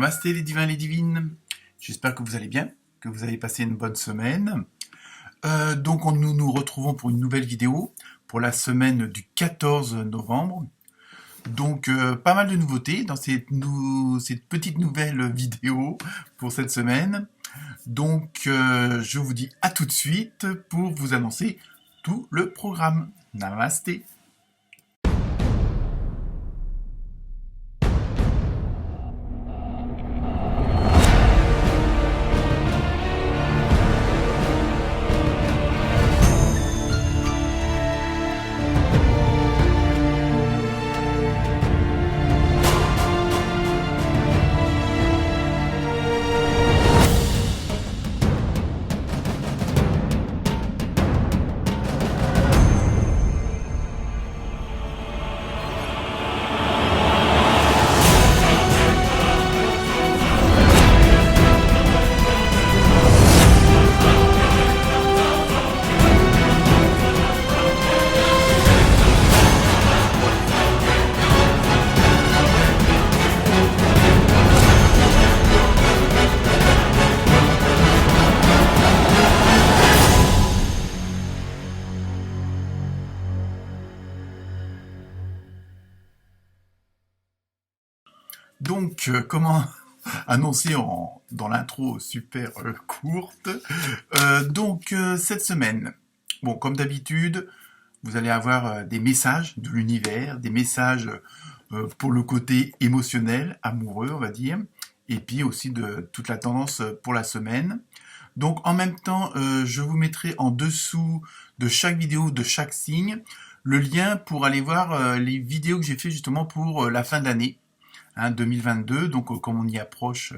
Namasté les divins et les divines, j'espère que vous allez bien, que vous avez passé une bonne semaine. Nous nous retrouvons pour une nouvelle vidéo pour la semaine du 14 novembre. Pas mal de nouveautés dans cette petite nouvelle vidéo pour cette semaine. Je vous dis à tout de suite pour vous annoncer tout le programme. Namasté. Comment annoncé dans l'intro super courte. Cette semaine, bon, comme d'habitude, vous allez avoir des messages de l'univers, des messages pour le côté émotionnel, amoureux, on va dire, et puis aussi de toute la tendance pour la semaine. Donc, en même temps, je vous mettrai en dessous de chaque vidéo, de chaque signe, le lien pour aller voir les vidéos que j'ai fait justement pour la fin d'année. 2022, comme on y approche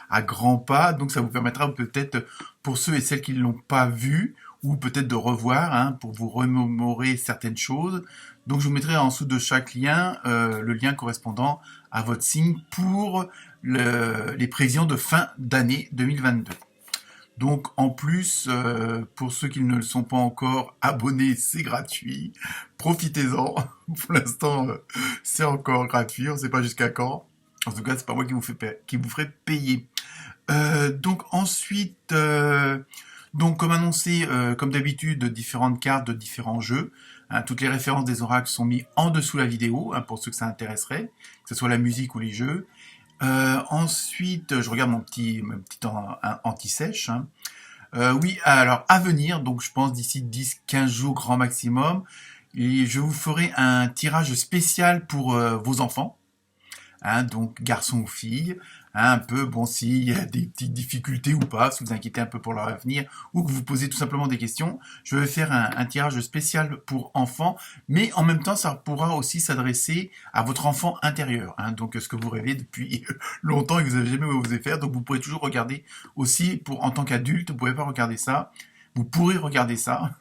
à grands pas, donc ça vous permettra peut-être pour ceux et celles qui ne l'ont pas vu, ou peut-être de revoir, pour vous remémorer certaines choses. Donc je vous mettrai en dessous de chaque lien le lien correspondant à votre signe pour les prévisions de fin d'année 2022. Donc en plus, pour ceux qui ne le sont pas encore abonnés, c'est gratuit. Profitez-en. Pour l'instant, c'est encore gratuit. On ne sait pas jusqu'à quand. En tout cas, c'est pas moi qui vous ferai payer. Comme annoncé, comme d'habitude, différentes cartes de différents jeux. Toutes les références des oracles sont mises en dessous la vidéo, pour ceux que ça intéresserait, que ce soit la musique ou les jeux. Ensuite, je regarde mon petit anti-sèche. Alors à venir, donc je pense d'ici 10-15 jours grand maximum, et je vous ferai un tirage spécial pour vos enfants, donc garçons ou filles, un peu, bon, s'il y a des petites difficultés ou pas, si vous inquiétez un peu pour leur avenir, ou que vous posez tout simplement des questions, je vais faire un tirage spécial pour enfants, mais en même temps, ça pourra aussi s'adresser à votre enfant intérieur, donc ce que vous rêvez depuis longtemps et que vous n'avez jamais osé faire, donc vous pourrez toujours regarder aussi, en tant qu'adulte, vous ne pouvez pas regarder ça, vous pourrez regarder ça,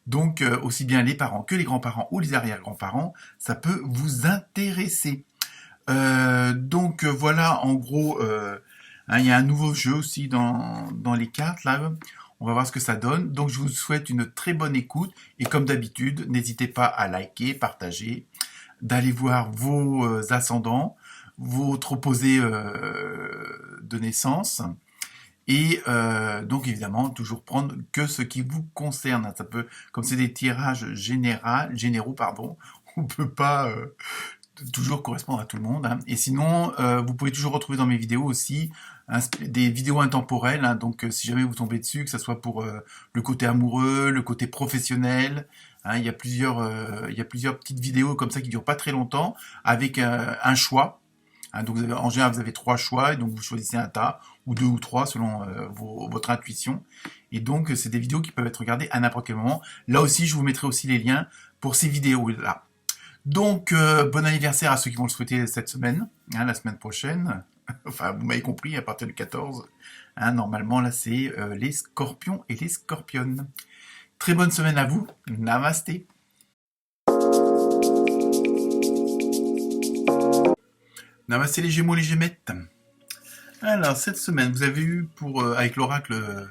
donc aussi bien les parents que les grands-parents ou les arrière-grands-parents, ça peut vous intéresser. Voilà, en gros, il y a un nouveau jeu aussi dans les cartes, là. On va voir ce que ça donne. Donc, je vous souhaite une très bonne écoute. Et comme d'habitude, n'hésitez pas à liker, partager, d'aller voir vos ascendants, votre opposé de naissance. Et évidemment, toujours prendre que ce qui vous concerne. Ça peut, comme c'est des tirages généraux, on peut pas toujours correspondre à tout le monde. Et sinon, vous pouvez toujours retrouver dans mes vidéos aussi des vidéos intemporelles. Si jamais vous tombez dessus, que ce soit pour le côté amoureux, le côté professionnel, il y a plusieurs petites vidéos comme ça qui durent pas très longtemps, avec un choix. En général, vous avez 3 choix, et donc vous choisissez un tas, ou 2 ou 3 selon votre intuition. Et donc, c'est des vidéos qui peuvent être regardées à n'importe quel moment. Là aussi, je vous mettrai aussi les liens pour ces vidéos-là. Donc, bon anniversaire à ceux qui vont le souhaiter cette semaine, la semaine prochaine. Enfin, vous m'avez compris, à partir du 14. Normalement, là, c'est les scorpions et les scorpionnes. Très bonne semaine à vous. Namasté. Namasté les gémeaux, les gémettes. Alors, cette semaine, vous avez eu, avec l'oracle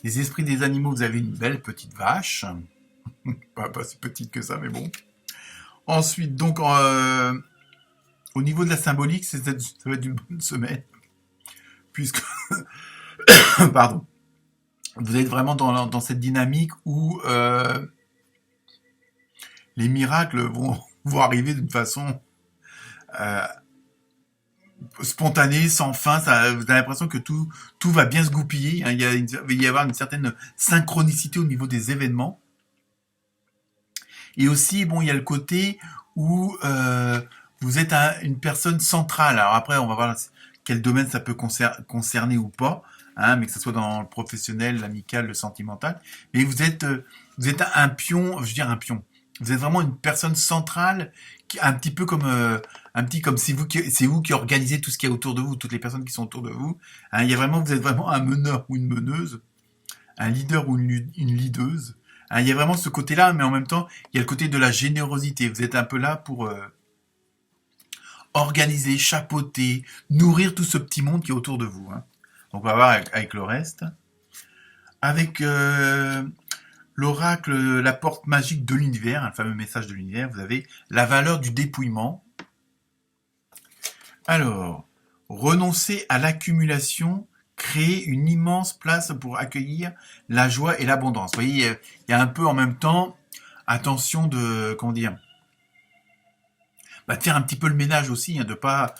des esprits des animaux, vous avez une belle petite vache. Pas si petite que ça, mais bon. Ensuite, au niveau de la symbolique, ça va être une bonne semaine. puisque, pardon, vous êtes vraiment dans cette dynamique où les miracles vont arriver d'une façon euh, spontanée, sans fin. Vous avez l'impression que tout va bien se goupiller, hein. Il va y avoir une certaine synchronicité au niveau des événements. Et aussi, bon, il y a le côté où vous êtes une personne centrale. Alors après, on va voir quel domaine ça peut concerner ou pas, hein, mais que ce soit dans le professionnel, l'amical, le sentimental. Mais vous êtes un pion, je veux dire un pion. Vous êtes vraiment une personne centrale, un petit peu comme comme c'est vous qui organisez tout ce qui est autour de vous, toutes les personnes qui sont autour de vous. Hein, il y a vraiment, vous êtes vraiment un meneur ou une meneuse, un leader ou une leaduse. Hein, il y a vraiment ce côté-là, mais en même temps, il y a le côté de la générosité. Vous êtes un peu là pour organiser, chapeauter, nourrir tout ce petit monde qui est autour de vous. Hein. Donc on va voir avec le reste. Avec l'oracle, la porte magique de l'univers, un fameux message de l'univers, vous avez la valeur du dépouillement. Alors, renoncer à l'accumulation, créer une immense place pour accueillir la joie et l'abondance. Vous voyez, il y a un peu en même temps, attention de, comment dire, de faire un petit peu le ménage aussi, hein, de pas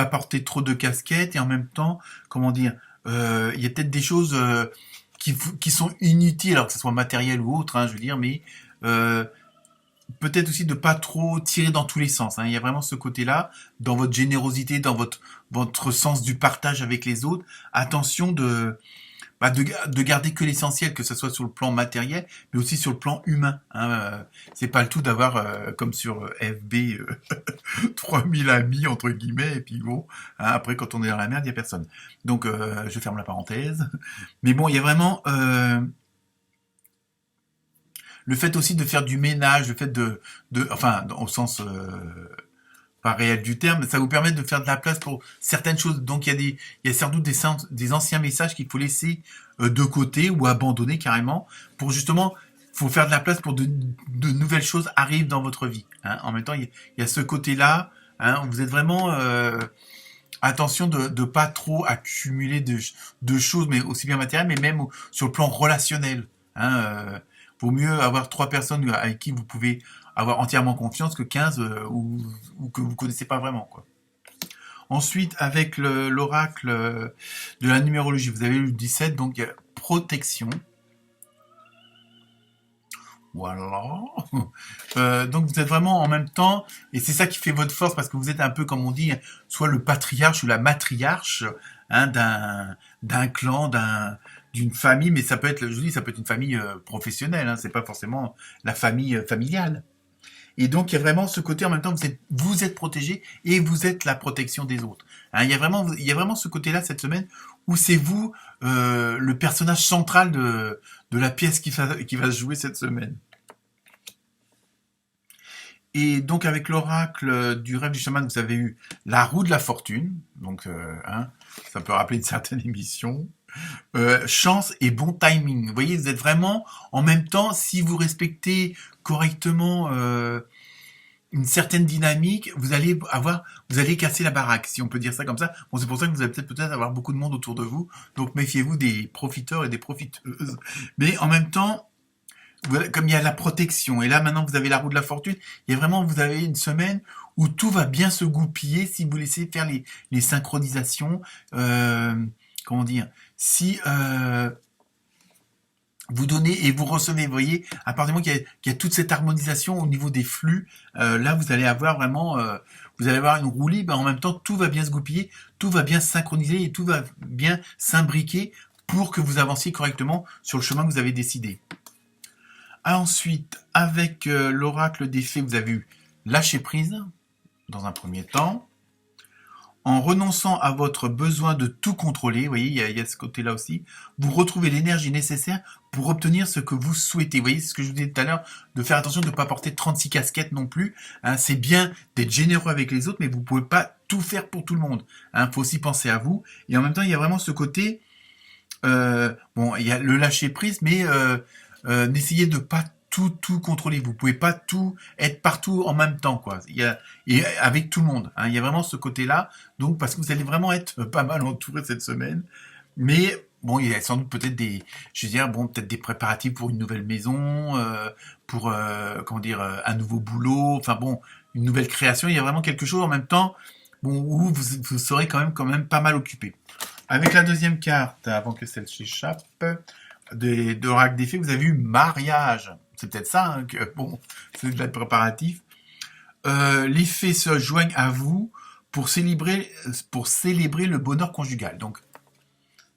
porter trop de casquettes et en même temps, comment dire, il y a peut-être des choses qui sont inutiles, alors que ce soit matériel ou autre, hein, je veux dire, mais peut-être aussi de pas trop tirer dans tous les sens. Hein. Il y a vraiment ce côté-là, dans votre générosité, dans votre sens du partage avec les autres. Attention de garder que l'essentiel, que ce soit sur le plan matériel, mais aussi sur le plan humain. Hein. C'est pas le tout d'avoir, comme sur FB, 3000 amis, entre guillemets, et puis bon, hein, après quand on est dans la merde, il n'y a personne. Donc, je ferme la parenthèse. Mais bon, il y a vraiment le fait aussi de faire du ménage, le fait enfin, au sens pas réel du terme, ça vous permet de faire de la place pour certaines choses. Donc il y a sans doute des anciens messages qu'il faut laisser de côté ou abandonner carrément pour justement, faut faire de la place pour de nouvelles choses arrivent dans votre vie. Hein. En même temps, il y a ce côté-là. Hein, vous êtes vraiment attention de pas trop accumuler de choses, mais aussi bien matérielles, mais même sur le plan relationnel. Hein, vaut mieux avoir 3 personnes avec qui vous pouvez avoir entièrement confiance que 15 ou que vous connaissez pas vraiment, quoi. Ensuite, avec l'oracle de la numérologie, vous avez le 17, donc protection. Voilà. Donc vous êtes vraiment en même temps, et c'est ça qui fait votre force, parce que vous êtes un peu, comme on dit, soit le patriarche ou la matriarche, hein, d'un clan, d'une famille, mais ça peut être, je vous dis, ça peut être une famille professionnelle, hein, c'est pas forcément la famille familiale. Et donc il y a vraiment ce côté en même temps, vous êtes protégé et vous êtes la protection des autres. Hein, il y a vraiment ce côté-là cette semaine où c'est vous le personnage central de la pièce qui va se jouer cette semaine. Et donc avec l'oracle du rêve du chaman, vous avez eu la roue de la fortune, donc hein, ça peut rappeler une certaine émission. Chance et bon timing. Vous voyez, vous êtes vraiment en même temps, si vous respectez correctement une certaine dynamique, vous allez casser la baraque, si on peut dire ça comme ça. Bon, c'est pour ça que vous allez peut-être avoir beaucoup de monde autour de vous, donc méfiez-vous des profiteurs et des profiteuses. Mais en même temps, comme il y a la protection, et là maintenant vous avez la roue de la fortune, vous avez une semaine où tout va bien se goupiller si vous laissez faire les synchronisations, comment dire, si vous donnez et vous recevez, vous voyez, à partir du moment qu'il y a toute cette harmonisation au niveau des flux, là vous allez avoir vraiment, vous allez avoir une roue libre, en même temps tout va bien se goupiller, tout va bien se synchroniser et tout va bien s'imbriquer pour que vous avanciez correctement sur le chemin que vous avez décidé. Ensuite, avec l'oracle des fées, vous avez eu lâcher prise, dans un premier temps. En renonçant à votre besoin de tout contrôler, vous voyez, il y a ce côté-là aussi, vous retrouvez l'énergie nécessaire pour obtenir ce que vous souhaitez. Vous voyez, c'est ce que je vous disais tout à l'heure, de faire attention de ne pas porter 36 casquettes non plus. Hein, c'est bien d'être généreux avec les autres, mais vous ne pouvez pas tout faire pour tout le monde. Hein, faut aussi penser à vous. Et en même temps, il y a vraiment ce côté, bon, il y a le lâcher prise, mais n'essayez de pas tout contrôler. Vous pouvez pas tout être partout en même temps, quoi. Et avec tout le monde, hein. Il y a vraiment ce côté-là. Donc, parce que vous allez vraiment être pas mal entouré cette semaine. Mais bon, il y a sans doute peut-être je veux dire, bon, peut-être des préparatifs pour une nouvelle maison, pour, comment dire, un nouveau boulot. Enfin bon, une nouvelle création. Il y a vraiment quelque chose en même temps, bon, où vous serez quand même pas mal occupé. Avec la deuxième carte, avant que celle s'échappe, de l'oracle des fées, vous avez eu mariage. C'est peut-être ça, hein, que, bon, c'est de la préparatif. Les fées se joignent à vous pour célébrer le bonheur conjugal. Donc,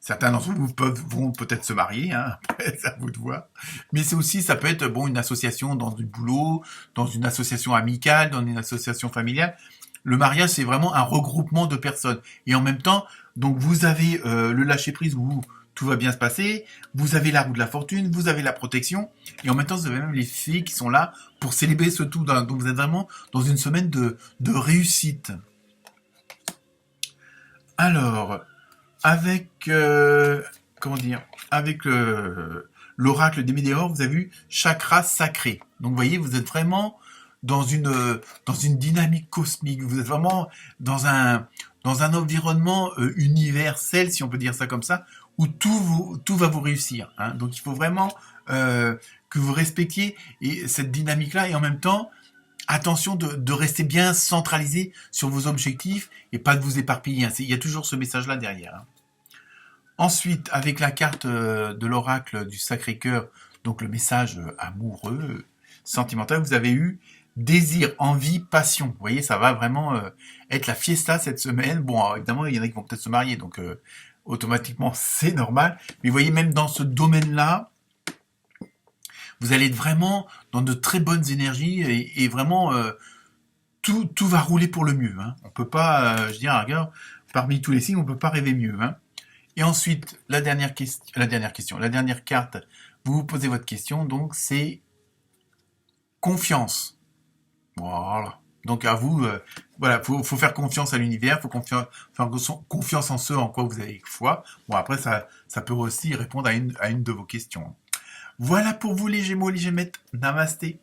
certains d'entre vous vont peut-être se marier, hein, après, c'est à vous de voir. Mais c'est aussi, ça peut être bon une association dans du boulot, dans une association amicale, dans une association familiale. Le mariage, c'est vraiment un regroupement de personnes. Et en même temps, donc vous avez le lâcher-prise où tout va bien se passer, vous avez la roue de la fortune, vous avez la protection, et en même temps, vous avez même les fées qui sont là pour célébrer ce tout. Donc vous êtes vraiment dans une semaine de réussite. Alors, avec comment dire, avec l'oracle des météores, vous avez vu chakra sacré. Donc vous voyez, vous êtes vraiment dans une dynamique cosmique. Vous êtes vraiment dans un environnement universel, si on peut dire ça comme ça, où tout va vous réussir, hein. Donc il faut vraiment que vous respectiez cette dynamique-là et en même temps attention de rester bien centralisé sur vos objectifs et pas de vous éparpiller, hein. Il y a toujours ce message-là derrière, hein. Ensuite, avec la carte de l'oracle du Sacré-Cœur, donc le message amoureux, sentimental, vous avez eu désir, envie, passion. Vous voyez, ça va vraiment être la fiesta cette semaine. Bon, alors, évidemment, il y en a qui vont peut-être se marier, donc automatiquement, c'est normal. Mais vous voyez, même dans ce domaine-là, vous allez être vraiment dans de très bonnes énergies et vraiment tout va rouler pour le mieux, hein. On peut pas, je dirais, regarde, parmi tous les signes, on peut pas rêver mieux, hein. Et ensuite, la dernière carte, vous vous posez votre question, donc c'est confiance. Voilà. Donc à vous, voilà, faut faire confiance à l'univers, faut faire confiance en ce en quoi vous avez foi. Bon après ça peut aussi répondre à une de vos questions. Voilà pour vous les Gémeaux, les Gémettes. Namasté.